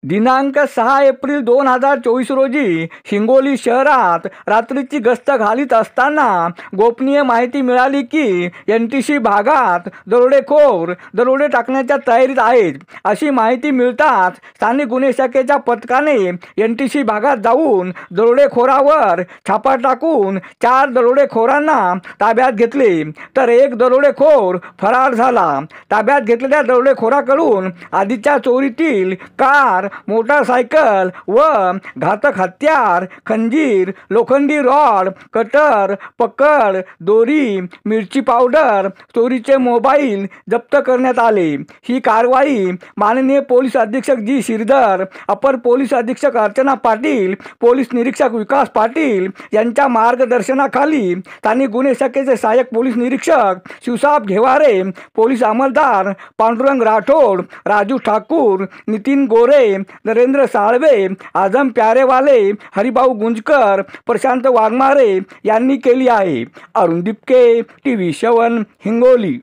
दिनांक 6 एप्रिल 2024 रोजी हिंगोली शहरात रात्रीची गस्त घालीत असताना गोपनीय माहिती मिळाली की एनटीसी भागात दरोडे टाकण्याच्या तयारीत आहेत। अशी माहिती मिळताच स्थानिक गुन्हे शाखेच्या पथकाने एनटीसी भागात जाऊन दरोडेखोरावर छापा टाकून 4 दरोडेखोरांना ताब्यात घेतले, तर एक दरोडेखोर फरार झाला। ताब्यात घेतलेल्या दरोडेखोराकडून आधीच्या चोरीतील कार, मोटारसायकल व घातक हत्यार, खंजीर, लोखंडी रॉड, कटर, पकड, दोरी, मिरची पावडर, चोरीचे मोबाईल जप्त करण्यात आले। ही कारवाई माननीय पोलीस अधीक्षक जी श्रीधर, अपर पोलीस अधीक्षक अर्चना पाटील, पोलीस निरीक्षक विकास पाटील यांच्या मार्गदर्शनाखाली स्थानिक गुन्हे शाखेचे सहाय्यक पोलीस निरीक्षक शिवसाब घेवारे, पोलीस अंमलदार पांडुरंग राठोड, राजू ठाकूर, नितीन गोरे, नरेंद्र साळवे, आझम प्यारेवाले, हरिभाऊ गुंजकर, प्रशांत वाघमारे यांनी केली आहे। अरुण दिपके, TV7 हिंगोली।